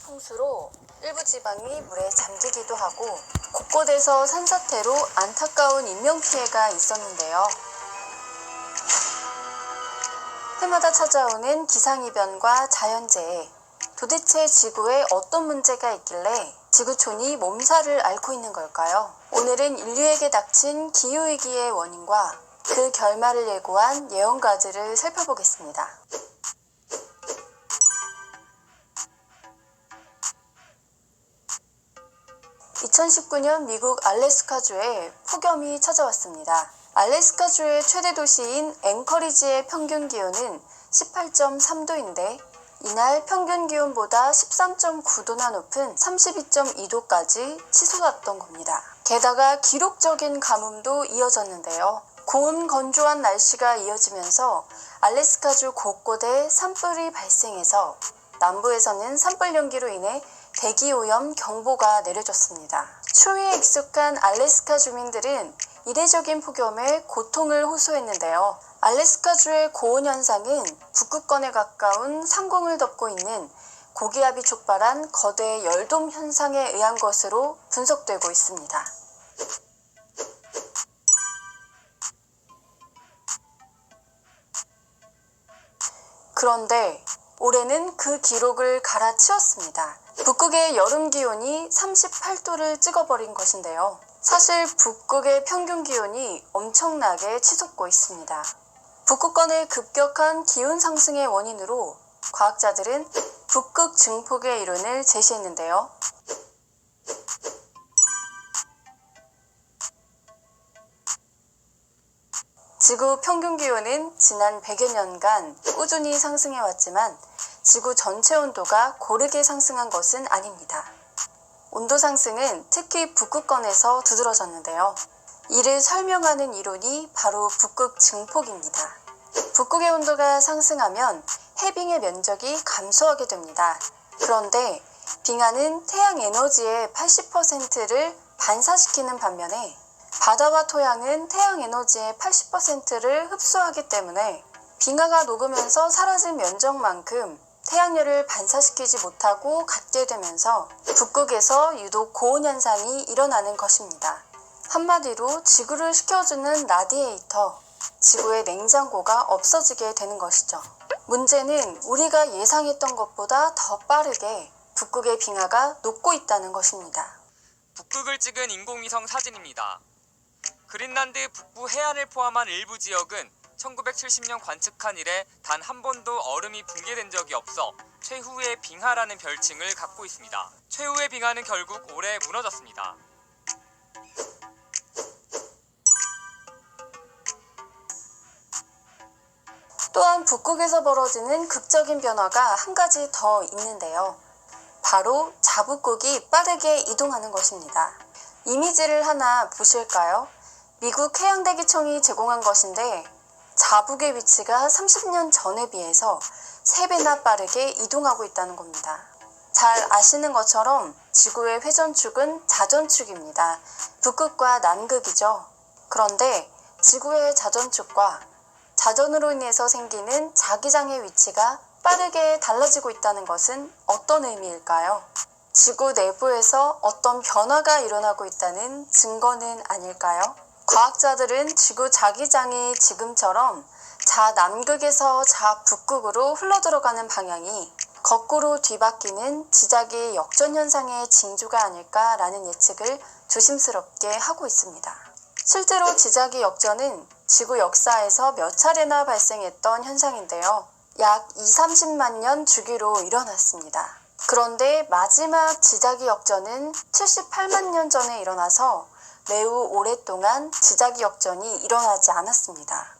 홍수로 일부 지방이 물에 잠기기도 하고 곳곳에서 산사태로 안타까운 인명피해가 있었는데요. 해마다 찾아오는 기상이변과 자연재해, 도대체 지구에 어떤 문제가 있길래 지구촌이 몸살을 앓고 있는 걸까요? 오늘은 인류에게 닥친 기후위기의 원인과 그 결말을 예고한 예언가들을 살펴보겠습니다. 2019년 미국 알래스카주에 폭염이 찾아왔습니다. 알래스카주의 최대 도시인 앵커리지의 평균 기온은 18.3도인데 이날 평균 기온보다 13.9도나 높은 32.2도까지 치솟았던 겁니다. 게다가 기록적인 가뭄도 이어졌는데요. 고온 건조한 날씨가 이어지면서 알래스카주 곳곳에 산불이 발생해서 남부에서는 산불 연기로 인해 대기오염 경보가 내려졌습니다. 추위에 익숙한 알래스카 주민들은 이례적인 폭염에 고통을 호소했는데요. 알래스카주의 고온 현상은 북극권에 가까운 상공을 덮고 있는 고기압이 촉발한 거대 열돔 현상에 의한 것으로 분석되고 있습니다. 그런데 올해는 그 기록을 갈아치웠습니다. 북극의 여름 기온이 38도를 찍어버린 것인데요. 사실 북극의 평균 기온이 엄청나게 치솟고 있습니다. 북극권의 급격한 기온 상승의 원인으로 과학자들은 북극 증폭의 이론을 제시했는데요. 지구 평균 기온은 지난 100여 년간 꾸준히 상승해왔지만 지구 전체 온도가 고르게 상승한 것은 아닙니다. 온도 상승은 특히 북극권에서 두드러졌는데요. 이를 설명하는 이론이 바로 북극 증폭입니다. 북극의 온도가 상승하면 해빙의 면적이 감소하게 됩니다. 그런데 빙하는 태양 에너지의 80%를 반사시키는 반면에 바다와 토양은 태양 에너지의 80%를 흡수하기 때문에 빙하가 녹으면서 사라진 면적만큼 태양열을 반사시키지 못하고 갖게 되면서 북극에서 유독 고온 현상이 일어나는 것입니다. 한마디로 지구를 식혀주는 라디에이터, 지구의 냉장고가 없어지게 되는 것이죠. 문제는 우리가 예상했던 것보다 더 빠르게 북극의 빙하가 녹고 있다는 것입니다. 북극을 찍은 인공위성 사진입니다. 그린란드 북부 해안을 포함한 일부 지역은 1970년 관측한 이래 단 한 번도 얼음이 붕괴된 적이 없어 최후의 빙하라는 별칭을 갖고 있습니다. 최후의 빙하는 결국 올해 무너졌습니다. 또한 북극에서 벌어지는 극적인 변화가 한 가지 더 있는데요. 바로 자북극이 빠르게 이동하는 것입니다. 이미지를 하나 보실까요? 미국 해양대기청이 제공한 것인데 자북의 위치가 30년 전에 비해서 3배나 빠르게 이동하고 있다는 겁니다. 잘 아시는 것처럼 지구의 회전축은 자전축입니다. 북극과 남극이죠. 그런데 지구의 자전축과 자전으로 인해서 생기는 자기장의 위치가 빠르게 달라지고 있다는 것은 어떤 의미일까요? 지구 내부에서 어떤 변화가 일어나고 있다는 증거는 아닐까요? 과학자들은 지구 자기장이 지금처럼 자남극에서 자북극으로 흘러들어가는 방향이 거꾸로 뒤바뀌는 지자기 역전 현상의 징조가 아닐까라는 예측을 조심스럽게 하고 있습니다. 실제로 지자기 역전은 지구 역사에서 몇 차례나 발생했던 현상인데요. 약 2~30만 년 주기로 일어났습니다. 그런데 마지막 지자기 역전은 78만 년 전에 일어나서 매우 오랫동안 지자기 역전이 일어나지 않았습니다.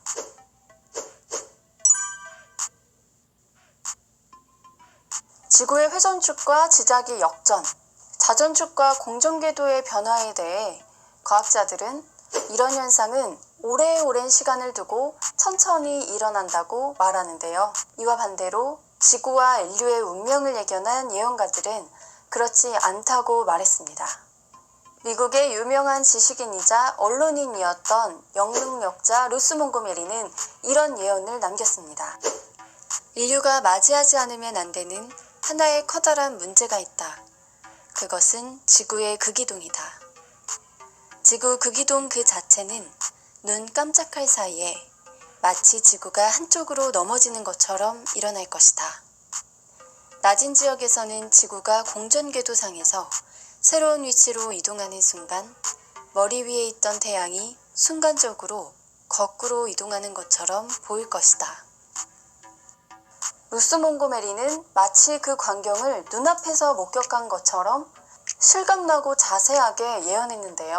지구의 회전축과 지자기 역전, 자전축과 공전궤도의 변화에 대해 과학자들은 이런 현상은 오랜 시간을 두고 천천히 일어난다고 말하는데요. 이와 반대로 지구와 인류의 운명을 예견한 예언가들은 그렇지 않다고 말했습니다. 미국의 유명한 지식인이자 언론인이었던 영능력자 루스 몽고메리는 이런 예언을 남겼습니다. 인류가 맞이하지 않으면 안 되는 하나의 커다란 문제가 있다. 그것은 지구의 극이동이다. 지구 극이동 그 자체는 눈 깜짝할 사이에 마치 지구가 한쪽으로 넘어지는 것처럼 일어날 것이다. 낮은 지역에서는 지구가 공전궤도상에서 새로운 위치로 이동하는 순간 머리 위에 있던 태양이 순간적으로 거꾸로 이동하는 것처럼 보일 것이다. 루스 몽고메리는 마치 그 광경을 눈앞에서 목격한 것처럼 실감나고 자세하게 예언했는데요.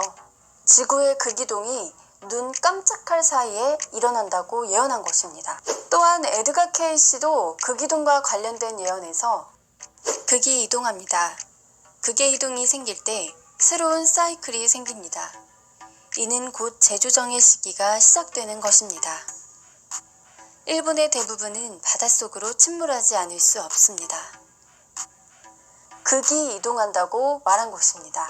지구의 극이동이 눈 깜짝할 사이에 일어난다고 예언한 것입니다. 또한 에드가 케이시도 극이동과 관련된 예언에서 극이 이동합니다. 극의 이동이 생길 때 새로운 사이클이 생깁니다. 이는 곧 재조정의 시기가 시작되는 것입니다. 일본의 대부분은 바닷속으로 침몰하지 않을 수 없습니다. 극이 이동한다고 말한 것입니다.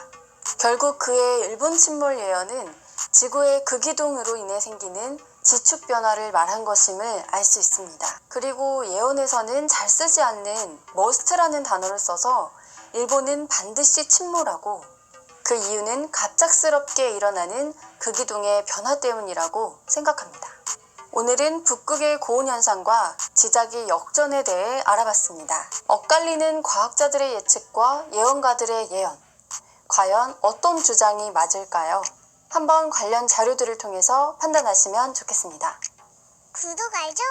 결국 그의 일본 침몰 예언은 지구의 극이동으로 인해 생기는 지축 변화를 말한 것임을 알 수 있습니다. 그리고 예언에서는 잘 쓰지 않는 머스트라는 단어를 써서 일본은 반드시 침몰하고 그 이유는 갑작스럽게 일어나는 극이동의 변화 때문이라고 생각합니다. 오늘은 북극의 고온 현상과 지작의 역전에 대해 알아봤습니다. 엇갈리는 과학자들의 예측과 예언가들의 예언. 과연 어떤 주장이 맞을까요? 한번 관련 자료들을 통해서 판단하시면 좋겠습니다. 구독 알죠?